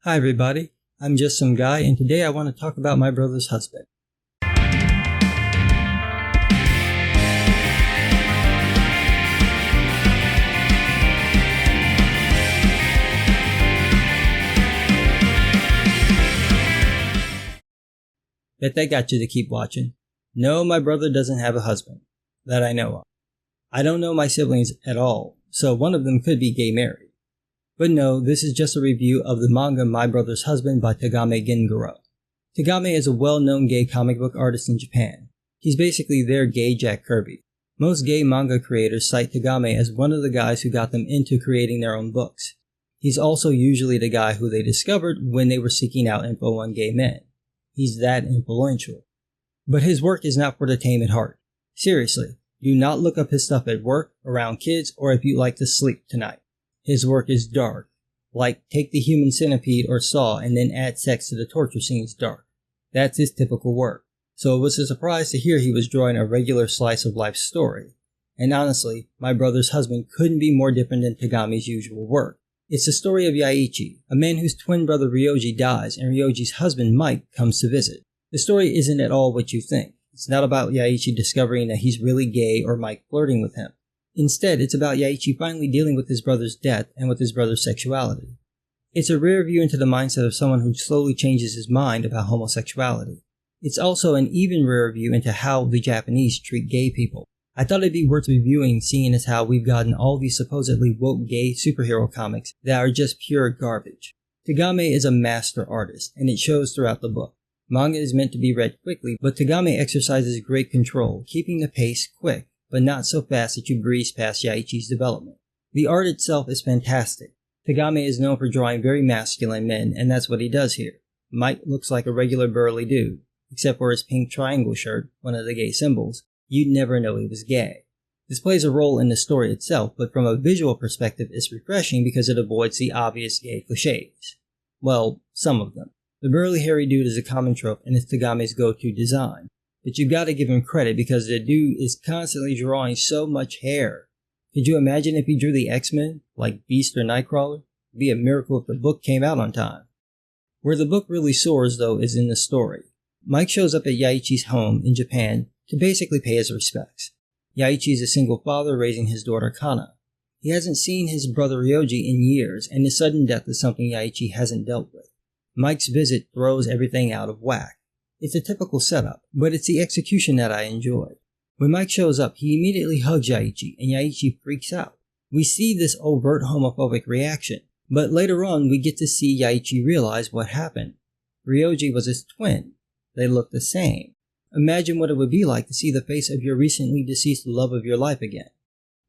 Hi everybody, I'm just some guy and today I want to talk about my brother's husband. Bet that got you to keep watching. No, my brother doesn't have a husband, that I know of. I don't know my siblings at all, so one of them could be gay married. But no, this is just a review of the manga My Brother's Husband by Tagame Gengaro. Tagame is a well-known gay comic book artist in Japan. He's basically their gay Jack Kirby. Most gay manga creators cite Tagame as one of the guys who got them into creating their own books. He's also usually the guy who they discovered when they were seeking out info on gay men. He's that influential. But his work is not for the tame at heart. Seriously, do not look up his stuff at work, around kids, or if you like to sleep tonight. His work is dark. Like, take the Human Centipede or Saw and then add sex to the torture scenes dark. That's his typical work. So it was a surprise to hear he was drawing a regular slice of life story. And honestly, My Brother's Husband couldn't be more different than Tagame's usual work. It's the story of Yaichi, a man whose twin brother Ryoji dies and Ryoji's husband Mike comes to visit. The story isn't at all what you think. It's not about Yaichi discovering that he's really gay or Mike flirting with him. Instead, it's about Yaichi finally dealing with his brother's death and with his brother's sexuality. It's a rare view into the mindset of someone who slowly changes his mind about homosexuality. It's also an even rarer view into how the Japanese treat gay people. I thought it'd be worth reviewing, seeing as how we've gotten all these supposedly woke gay superhero comics that are just pure garbage. Tagame is a master artist, and it shows throughout the book. Manga is meant to be read quickly, but Tagame exercises great control, keeping the pace quick, but not so fast that you breeze past Yaichi's development. The art itself is fantastic. Tagame is known for drawing very masculine men, and that's what he does here. Mike looks like a regular burly dude, except for his pink triangle shirt, one of the gay symbols. You'd never know he was gay. This plays a role in the story itself, but from a visual perspective it's refreshing because it avoids the obvious gay cliches. Well, some of them. The burly hairy dude is a common trope and it's Tagame's go-to design. But you've got to give him credit because the dude is constantly drawing so much hair. Could you imagine if he drew the X-Men, like Beast or Nightcrawler? It'd be a miracle if the book came out on time. Where the book really soars, though, is in the story. Mike shows up at Yaichi's home in Japan to basically pay his respects. Yaichi is a single father raising his daughter Kana. He hasn't seen his brother Ryoji in years, and his sudden death is something Yaichi hasn't dealt with. Mike's visit throws everything out of whack. It's a typical setup, but it's the execution that I enjoyed. When Mike shows up, he immediately hugs Yaichi, and Yaichi freaks out. We see this overt homophobic reaction, but later on we get to see Yaichi realize what happened. Ryoji was his twin. They look the same. Imagine what it would be like to see the face of your recently deceased love of your life again.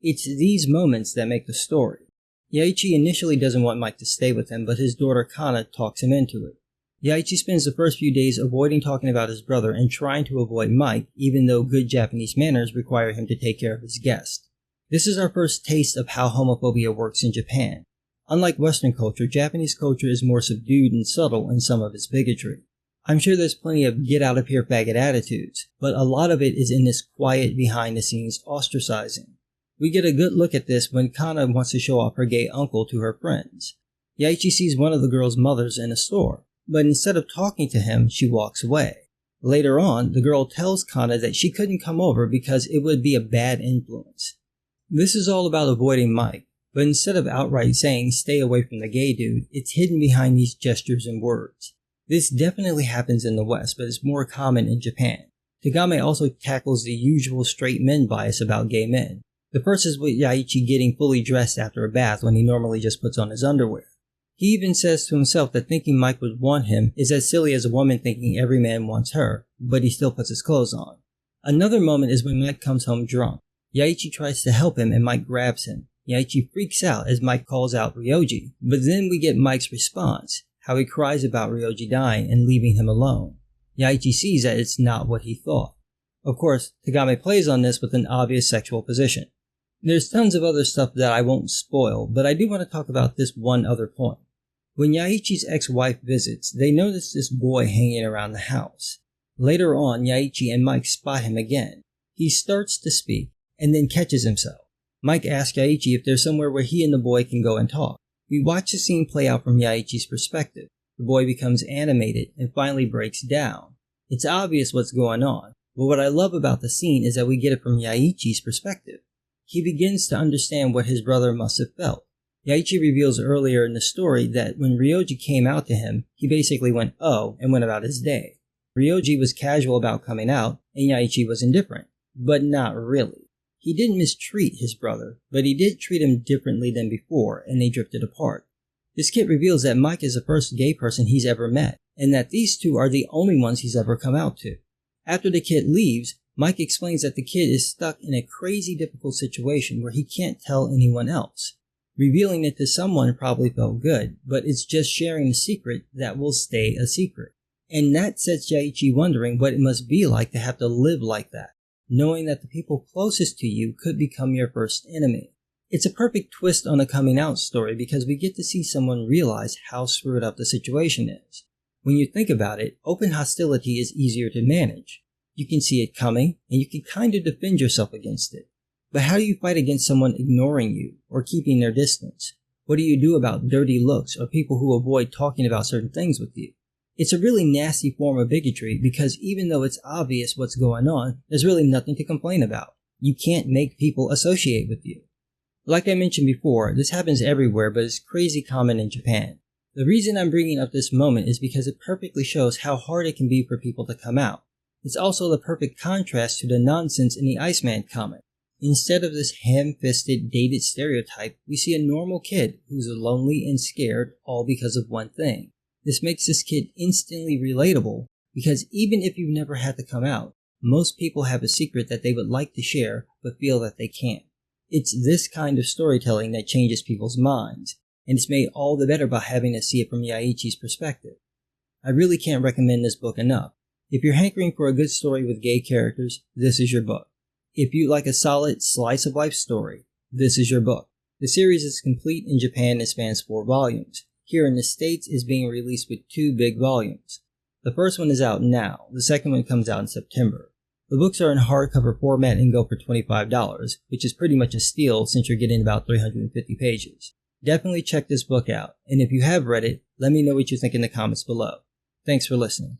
It's these moments that make the story. Yaichi initially doesn't want Mike to stay with him, but his daughter Kana talks him into it. Yaichi spends the first few days avoiding talking about his brother and trying to avoid Mike, even though good Japanese manners require him to take care of his guest. This is our first taste of how homophobia works in Japan. Unlike Western culture, Japanese culture is more subdued and subtle in some of its bigotry. I'm sure there's plenty of get-out-of-here faggot attitudes, but a lot of it is in this quiet, behind-the-scenes ostracizing. We get a good look at this when Kana wants to show off her gay uncle to her friends. Yaichi sees one of the girl's mothers in a store, but instead of talking to him, she walks away. Later on, the girl tells Kana that she couldn't come over because it would be a bad influence. This is all about avoiding Mike, but instead of outright saying stay away from the gay dude, it's hidden behind these gestures and words. This definitely happens in the West, but it's more common in Japan. Tagame also tackles the usual straight men bias about gay men. The first is with Yaichi getting fully dressed after a bath when he normally just puts on his underwear. He even says to himself that thinking Mike would want him is as silly as a woman thinking every man wants her, but he still puts his clothes on. Another moment is when Mike comes home drunk. Yaichi tries to help him and Mike grabs him. Yaichi freaks out as Mike calls out Ryoji, but then we get Mike's response, how he cries about Ryoji dying and leaving him alone. Yaichi sees that it's not what he thought. Of course, Tagame plays on this with an obvious sexual position. There's tons of other stuff that I won't spoil, but I do want to talk about this one other point. When Yaichi's ex-wife visits, they notice this boy hanging around the house. Later on, Yaichi and Mike spot him again. He starts to speak, and then catches himself. Mike asks Yaichi if there's somewhere where he and the boy can go and talk. We watch the scene play out from Yaichi's perspective. The boy becomes animated and finally breaks down. It's obvious what's going on, but what I love about the scene is that we get it from Yaichi's perspective. He begins to understand what his brother must have felt. Yaichi reveals earlier in the story that when Ryoji came out to him, he basically went, "Oh," and went about his day. Ryoji was casual about coming out, and Yaichi was indifferent. But not really. He didn't mistreat his brother, but he did treat him differently than before, and they drifted apart. This kid reveals that Mike is the first gay person he's ever met, and that these two are the only ones he's ever come out to. After the kid leaves, Mike explains that the kid is stuck in a crazy difficult situation where he can't tell anyone else. Revealing it to someone probably felt good, but it's just sharing a secret that will stay a secret. And that sets Yaichi wondering what it must be like to have to live like that, knowing that the people closest to you could become your first enemy. It's a perfect twist on a coming out story because we get to see someone realize how screwed up the situation is. When you think about it, open hostility is easier to manage. You can see it coming, and you can kind of defend yourself against it. But how do you fight against someone ignoring you or keeping their distance? What do you do about dirty looks or people who avoid talking about certain things with you? It's a really nasty form of bigotry because even though it's obvious what's going on, there's really nothing to complain about. You can't make people associate with you. Like I mentioned before, this happens everywhere, but it's crazy common in Japan. The reason I'm bringing up this moment is because it perfectly shows how hard it can be for people to come out. It's also the perfect contrast to the nonsense in the Iceman comic. Instead of this ham-fisted, dated stereotype, we see a normal kid who's lonely and scared, all because of one thing. This makes this kid instantly relatable, because even if you've never had to come out, most people have a secret that they would like to share, but feel that they can't. It's this kind of storytelling that changes people's minds, and it's made all the better by having to see it from Yaichi's perspective. I really can't recommend this book enough. If you're hankering for a good story with gay characters, this is your book. If you like a solid slice of life story, this is your book. The series is complete in Japan and spans 4 volumes. Here in the States is being released with 2 big volumes. The first one is out now, the second one comes out in September. The books are in hardcover format and go for $25, which is pretty much a steal since you're getting about 350 pages. Definitely check this book out, and if you have read it, let me know what you think in the comments below. Thanks for listening.